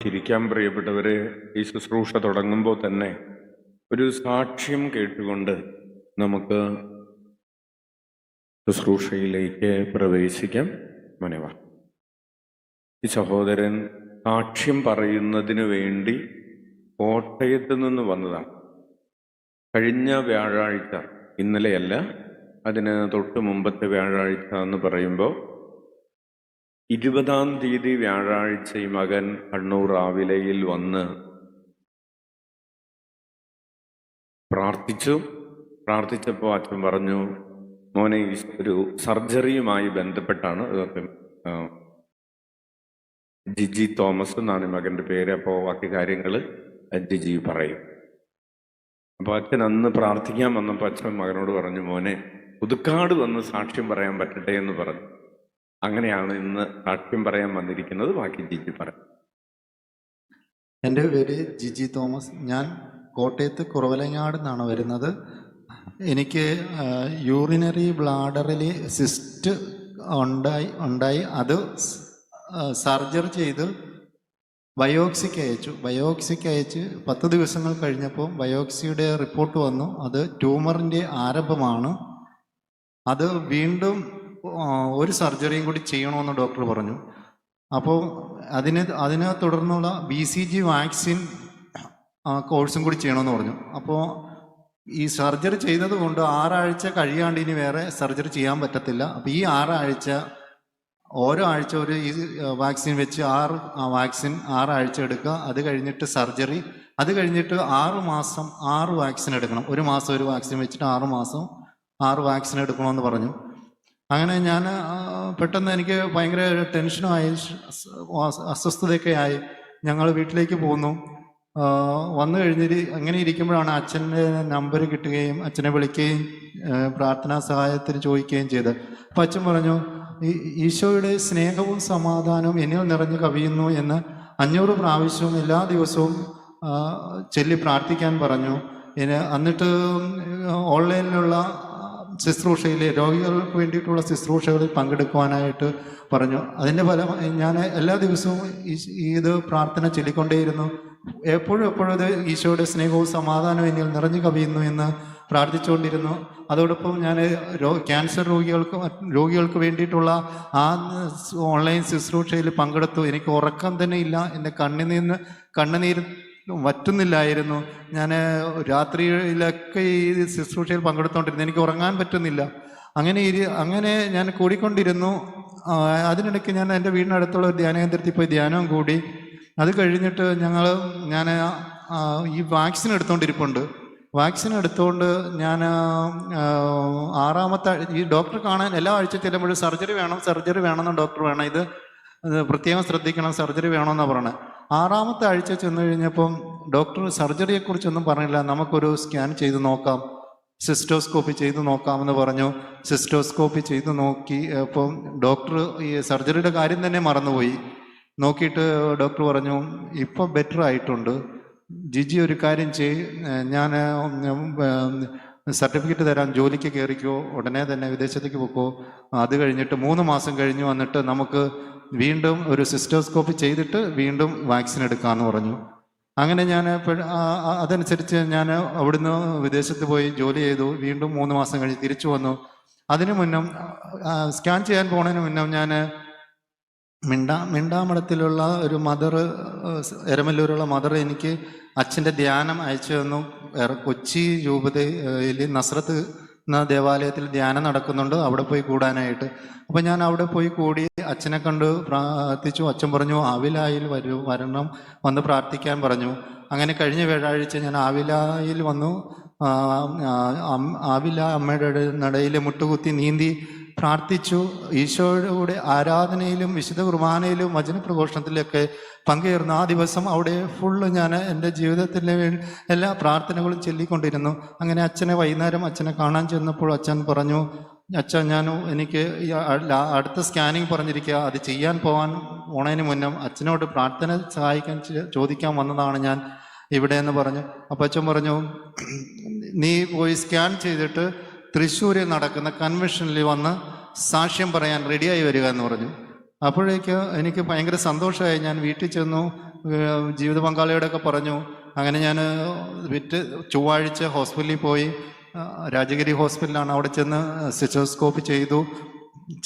ഇരിക്കാൻ പ്രിയപ്പെട്ടവരെ, ഈ ശുശ്രൂഷ തുടങ്ങുമ്പോൾ തന്നെ ഒരു സാക്ഷ്യം കേട്ടുകൊണ്ട് നമുക്ക് ശുശ്രൂഷയിലേക്ക് പ്രവേശിക്കാം. മനവ ഈ സഹോദരൻ സാക്ഷ്യം പറയുന്നതിന് വേണ്ടി കോട്ടയത്ത് നിന്ന് വന്നതാണ്. കഴിഞ്ഞ വ്യാഴാഴ്ച, ഇന്നലെയല്ല, അതിന് തൊട്ട് മുമ്പത്തെ വ്യാഴാഴ്ച എന്ന് പറയുമ്പോൾ 20-ാം തീയതി വ്യാഴാഴ്ച ഈ മകൻ കണ്ണൂർ ആവിലയിൽ വന്ന് പ്രാർത്ഥിച്ചപ്പോൾ അച്ഛൻ പറഞ്ഞു, മോനെ ഒരു സർജറിയുമായി ബന്ധപ്പെട്ടാണ്, ഇതൊക്കെ ജിജി തോമസ് എന്നാണ് മകൻ്റെ പേര്. അപ്പോൾ ബാക്കി കാര്യങ്ങൾ ജിജി പറയും. അപ്പോൾ അച്ഛൻ അന്ന് പ്രാർത്ഥിക്കാൻ വന്നപ്പോൾ അച്ഛൻ മകനോട് പറഞ്ഞു, മോനെ പുതുക്കാട് വന്ന് സാക്ഷ്യം പറയാൻ പറ്റട്ടെ എന്ന് പറഞ്ഞു. അങ്ങനെയാണ് ഇന്ന് സാക്ഷ്യം പറയാൻ വന്നിരിക്കുന്നത്. ബാക്കി ജിജി പറയും. എൻ്റെ പേര് ജിജി തോമസ്. ഞാൻ കോട്ടയത്ത് കുറവലങ്ങാട് നിന്നാണ് വരുന്നത്. എനിക്ക് യൂറിനറി ബ്ലാഡറിൽ സിസ്റ്റ് ഉണ്ടായി അത് സർജറി ചെയ്ത് ബയോപ്സിക്ക് അയച്ച് 10 ദിവസങ്ങൾ കഴിഞ്ഞപ്പോൾ ബയോപ്സിയുടെ റിപ്പോർട്ട് വന്നു. അത് ട്യൂമറിൻ്റെ ആരംഭമാണ്. അത് വീണ്ടും ഒരു സർജറിയും കൂടി ചെയ്യണമെന്ന് ഡോക്ടർ പറഞ്ഞു. അപ്പോൾ അതിനെ തുടർന്നുള്ള BCG വാക്സിൻ കോഴ്സും കൂടി ചെയ്യണമെന്ന് പറഞ്ഞു. അപ്പോൾ ഈ സർജറി ചെയ്തത് കൊണ്ട് 6 ആഴ്ച കഴിയാണ്ട് ഇനി വേറെ സർജറി ചെയ്യാൻ പറ്റത്തില്ല. അപ്പോൾ ഈ 6 ആഴ്ച ഓരോ ആഴ്ച ഒരു ഈ വാക്സിൻ വെച്ച് 6 ആഴ്ച എടുക്കുക. അത് കഴിഞ്ഞിട്ട് സർജറി, അത് കഴിഞ്ഞിട്ട് 6 മാസം 6 വാക്സിൻ എടുക്കണം. ഒരു മാസം ഒരു വാക്സിൻ വെച്ചിട്ട് 6 മാസം 6 വാക്സിൻ എടുക്കണമെന്ന് പറഞ്ഞു. അങ്ങനെ ഞാൻ പെട്ടെന്ന് എനിക്ക് ഭയങ്കര ടെൻഷനുമായി, അസ്വസ്ഥതയൊക്കെ ആയി. ഞങ്ങൾ വീട്ടിലേക്ക് പോന്നു. വന്നു കഴിഞ്ഞിട്ട് അങ്ങനെ ഇരിക്കുമ്പോഴാണ് അച്ഛൻ്റെ നമ്പർ കിട്ടുകയും അച്ഛനെ വിളിക്കുകയും പ്രാർത്ഥനാ സഹായത്തിന് ചോദിക്കുകയും ചെയ്തത്. അപ്പം അച്ഛൻ പറഞ്ഞു, ഈശോയുടെ സ്നേഹവും സമാധാനവും എന്നിൽ നിറഞ്ഞു കവിയുന്നു എന്ന് 500 പ്രാവശ്യവും എല്ലാ ദിവസവും ചൊല്ലി പ്രാർത്ഥിക്കാൻ പറഞ്ഞു. എന്നിട്ട് ഓൺലൈനിലുള്ള ശുശ്രൂഷയിൽ രോഗികൾക്ക് വേണ്ടിയിട്ടുള്ള ശുശ്രൂഷകളിൽ പങ്കെടുക്കുവാനായിട്ട് പറഞ്ഞു. അതിൻ്റെ ഫലമായി ഞാൻ എല്ലാ ദിവസവും ഇത് പ്രാർത്ഥന ചൊല്ലിക്കൊണ്ടേയിരുന്നു. എപ്പോഴും ഇത് ഈശോയുടെ സ്നേഹവും സമാധാനവും എന്നിൽ നിറഞ്ഞു കവിയുന്നു എന്ന് പ്രാർത്ഥിച്ചുകൊണ്ടിരുന്നു. അതോടൊപ്പം ഞാൻ ക്യാൻസർ രോഗികൾക്ക് വേണ്ടിയിട്ടുള്ള ആ ഓൺലൈൻ ശുശ്രൂഷയിൽ പങ്കെടുത്തു. എനിക്ക് ഉറക്കം തന്നെ ഇല്ല. എൻ്റെ കണ്ണുനീര് വറ്റുന്നില്ലായിരുന്നു. ഞാൻ രാത്രിയിലൊക്കെ ഈ ശുശ്രൂഷയിൽ പങ്കെടുത്തുകൊണ്ടിരുന്നു. എനിക്ക് ഉറങ്ങാൻ പറ്റുന്നില്ല. അങ്ങനെ ഞാൻ കൂടിക്കൊണ്ടിരുന്നു. അതിനിടയ്ക്ക് ഞാൻ എൻ്റെ വീടിനടുത്തുള്ള ഒരു ധ്യാനകേന്ദ്രത്തിൽ പോയി ധ്യാനവും കൂടി. അത് കഴിഞ്ഞിട്ട് ഞാൻ ഈ വാക്സിൻ എടുത്തുകൊണ്ടിരിപ്പുണ്ട്. വാക്സിൻ എടുത്തുകൊണ്ട് ഞാൻ 6-ാമത്തെ ഈ ഡോക്ടറെ കാണാൻ എല്ലാ ആഴ്ച ചെല്ലുമ്പോഴും സർജറി വേണമെന്ന് ഡോക്ടർ വേണം, ഇത് പ്രത്യേകം ശ്രദ്ധിക്കണം, സർജറി വേണമെന്നാണ് പറയണത്. 6-ാമത്തെ ആഴ്ച ചെന്ന് കഴിഞ്ഞപ്പം ഡോക്ടർ സർജറിയെക്കുറിച്ചൊന്നും പറഞ്ഞില്ല. നമുക്കൊരു സ്കാൻ ചെയ്ത് നോക്കാം, സിസ്റ്റോസ്കോപ്പി ചെയ്ത് നോക്കാമെന്ന് പറഞ്ഞു. സിസ്റ്റോസ്കോപ്പി ചെയ്ത് നോക്കി. അപ്പം ഡോക്ടർ ഈ സർജറിയുടെ കാര്യം തന്നെ മറന്നുപോയി. നോക്കിയിട്ട് ഡോക്ടർ പറഞ്ഞു, ഇപ്പോൾ ബെറ്റർ ആയിട്ടുണ്ട്, ജിജി ഒരു കാര്യം ഞാൻ സർട്ടിഫിക്കറ്റ് തരാം, ജോലിക്ക് കയറിക്കോ, ഉടനെ തന്നെ വിദേശത്തേക്ക് പോക്കോ. അത് കഴിഞ്ഞിട്ട് 3 മാസം കഴിഞ്ഞ് വന്നിട്ട് നമുക്ക് വീണ്ടും ഒരു സിസ്റ്റോസ്കോപ്പി ചെയ്തിട്ട് വീണ്ടും വാക്സിൻ എടുക്കാമെന്ന് പറഞ്ഞു. അങ്ങനെ ഞാൻ അതനുസരിച്ച് ഞാൻ അവിടുന്ന് വിദേശത്ത് പോയി ജോലി ചെയ്തു. വീണ്ടും 3 മാസം കഴിഞ്ഞ് തിരിച്ചു വന്നു. അതിനു മുന്നം സ്കാൻ ചെയ്യാൻ പോകുന്നതിന് മുന്നം ഞാൻ മിണ്ടാമഠത്തിലുള്ള ഒരു മദർ, എരമല്ലൂരുള്ള മദർ എനിക്ക് അച്ഛൻ്റെ ധ്യാനം അയച്ചു തന്നു. കൊച്ചി രൂപതയിൽ നസ്രത്ത് എന്ന ദേവാലയത്തിൽ ധ്യാനം നടക്കുന്നുണ്ട്, അവിടെ പോയി കൂടാനായിട്ട്. അപ്പം ഞാൻ അവിടെ പോയി കൂടി അച്ഛനെ കണ്ട് പ്രാർത്ഥിച്ചു. അച്ഛൻ പറഞ്ഞു, ആവിലായിൽ വന്ന് പ്രാർത്ഥിക്കാൻ പറഞ്ഞു. അങ്ങനെ കഴിഞ്ഞ വ്യാഴാഴ്ച ഞാൻ ആവിലായിൽ വന്നു. ആവില അമ്മയുടെ നടയിൽ മുട്ടുകുത്തി നീന്തി പ്രാർത്ഥിച്ചു. ഈശോയുടെ കൂടെ ആരാധനയിലും വിശുദ്ധ കുർബാനയിലും വചനപ്രഘോഷണത്തിലൊക്കെ പങ്കുചേർന്നു. ആ ദിവസം അവിടെ ഫുള്ള് ഞാൻ എൻ്റെ ജീവിതത്തിലെ എല്ലാ പ്രാർത്ഥനകളും ചൊല്ലിക്കൊണ്ടിരുന്നു. അങ്ങനെ വൈകുന്നേരം അച്ഛനെ കാണാൻ ചെന്നപ്പോൾ അച്ഛൻ പറഞ്ഞു, അച്ഛൻ എനിക്ക് അടുത്ത സ്കാനിങ് പറഞ്ഞിരിക്കുക, അത് ചെയ്യാൻ പോണതിന് മുന്നേ അച്ഛനോട് പ്രാർത്ഥന സഹായിക്കാൻ ചോദിക്കാൻ വന്നതാണ് ഞാൻ ഇവിടെ എന്ന് പറഞ്ഞു. അപ്പം അച്ഛൻ പറഞ്ഞു, നീ പോയി സ്കാൻ ചെയ്തിട്ട് തൃശ്ശൂരിൽ നടക്കുന്ന കൺവെൻഷനിൽ വന്ന് സാക്ഷ്യം പറയാൻ റെഡിയായി വരിക എന്ന് പറഞ്ഞു. അപ്പോഴേക്ക് എനിക്ക് ഭയങ്കര സന്തോഷമായി. ഞാൻ വീട്ടിൽ ചെന്നു. ജീവിത പങ്കാളിയോടൊക്കെ പറഞ്ഞു. അങ്ങനെ ഞാൻ ചൊവ്വാഴ്ച ഹോസ്പിറ്റലിൽ പോയി. രാജഗിരി ഹോസ്പിറ്റലാണ്. അവിടെ ചെന്ന് സിസ്റ്റോസ്കോപ്പി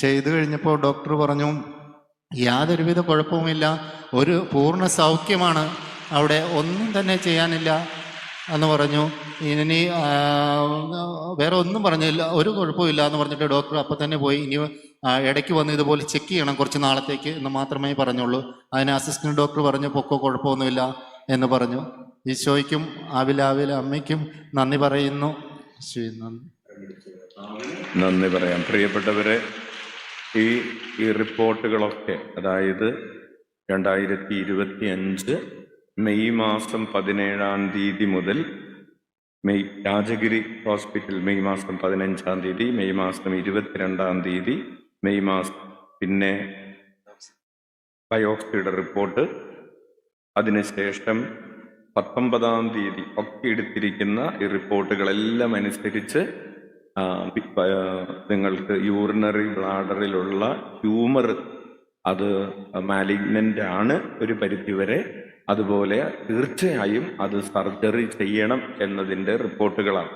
ചെയ്തു കഴിഞ്ഞപ്പോൾ ഡോക്ടർ പറഞ്ഞു യാതൊരുവിധ കുഴപ്പവുമില്ല, ഒരു പൂർണ്ണ സൗഖ്യമാണ്, അവിടെ ഒന്നും തന്നെ ചെയ്യാനില്ല എന്ന് പറഞ്ഞു. ഇനി വേറെ ഒന്നും പറഞ്ഞില്ല, ഒരു കുഴപ്പമില്ല എന്ന് പറഞ്ഞിട്ട് ഡോക്ടർ അപ്പം തന്നെ പോയി. ഇനി ഇടയ്ക്ക് വന്ന് ഇതുപോലെ ചെക്ക് ചെയ്യണം കുറച്ച് നാളത്തേക്ക് എന്ന് മാത്രമേ പറഞ്ഞുള്ളൂ. അതിന് അസിസ്റ്റന്റ് ഡോക്ടർ പറഞ്ഞു പൊക്കോ, കുഴപ്പമൊന്നുമില്ല എന്ന് പറഞ്ഞു. ഈശോയ്ക്കും ആവിലാവിലെ അമ്മയ്ക്കും നന്ദി പറയുന്നു. നന്ദി പറയാം. പ്രിയപ്പെട്ടവരെ, ഈ റിപ്പോർട്ടുകളൊക്കെ, അതായത് 2025 മെയ് മാസം 17 മുതൽ രാജഗിരി ഹോസ്പിറ്റൽ മെയ് മാസം 15, മെയ് മാസം 22, മെയ് മാസം പിന്നെ ബയോപ്സിയുടെ റിപ്പോർട്ട്, അതിനുശേഷം 19 ഒക്കെ എടുത്തിരിക്കുന്ന ഈ റിപ്പോർട്ടുകളെല്ലാം അനുസരിച്ച് നിങ്ങൾക്ക് യൂറിനറി ബ്ലാഡറിലുള്ള ട്യൂമർ അത് മാലിഗ്നൻ്റ് ആണ് ഒരു പരിധിവരെ. അതുപോലെ തീർച്ചയായും അത് സർജറി ചെയ്യണം എന്നതിൻ്റെ റിപ്പോർട്ടുകളാണ്.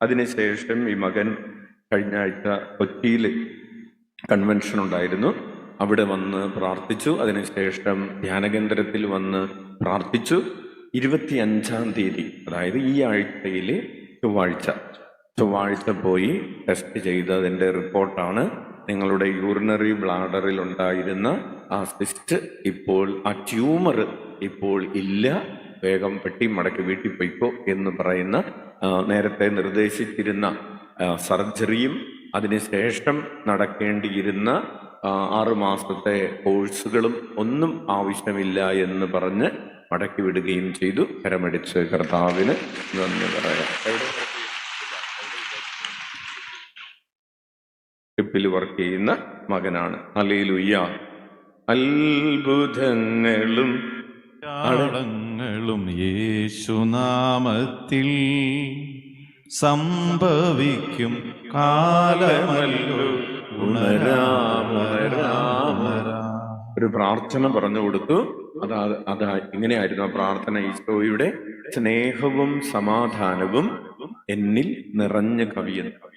അതിനുശേഷം ഈ മകൻ കഴിഞ്ഞ ആഴ്ച കൊച്ചിയിൽ കൺവെൻഷൻ ഉണ്ടായിരുന്നു, അവിടെ വന്ന് പ്രാർത്ഥിച്ചു. അതിനുശേഷം ധ്യാനകേന്ദ്രത്തിൽ വന്ന് പ്രാർത്ഥിച്ചു. 25 അതായത് ഈ ആഴ്ചയിൽ ചൊവ്വാഴ്ച പോയി ടെസ്റ്റ് ചെയ്തതിൻ്റെ റിപ്പോർട്ടാണ്. നിങ്ങളുടെ യൂറിനറി ബ്ലാഡറിൽ ഉണ്ടായിരുന്ന ആ സിസ്റ്റ് ഇപ്പോൾ, ആ ട്യൂമർ ഇപ്പോൾ ഇല്ല, വേഗം പെട്ടി മടക്കി വീട്ടിൽ പോയിക്കോ എന്ന് പറയുന്ന നേരത്തെ നിർദ്ദേശിച്ചിരുന്ന സർജറിയും അതിനുശേഷം നടക്കേണ്ടിയിരുന്ന 6 മാസത്തെ കോഴ്സുകളും ഒന്നും ആവശ്യമില്ല എന്ന് പറഞ്ഞ് മടക്കി വിടുകയും ചെയ്തു. കരമടിച്ച് കർത്താവിന് നന്ദി പറയാം. ിൽ വർക്ക് ചെയ്യുന്ന മകനാണ്. ഹല്ലേലൂയ. അത്ഭുതങ്ങളും അടങ്ങളും യേശുനാമത്തിൽ സംഭവിക്കും കാലമല്ലോ. ഒരു പ്രാർത്ഥന പറഞ്ഞു കൊടുത്തു. അത് ഇങ്ങനെയായിരുന്നു ആ പ്രാർത്ഥന: ഈശോയുടെ സ്നേഹവും സമാധാനവും എന്നിൽ നിറഞ്ഞു കവിയുന്നു.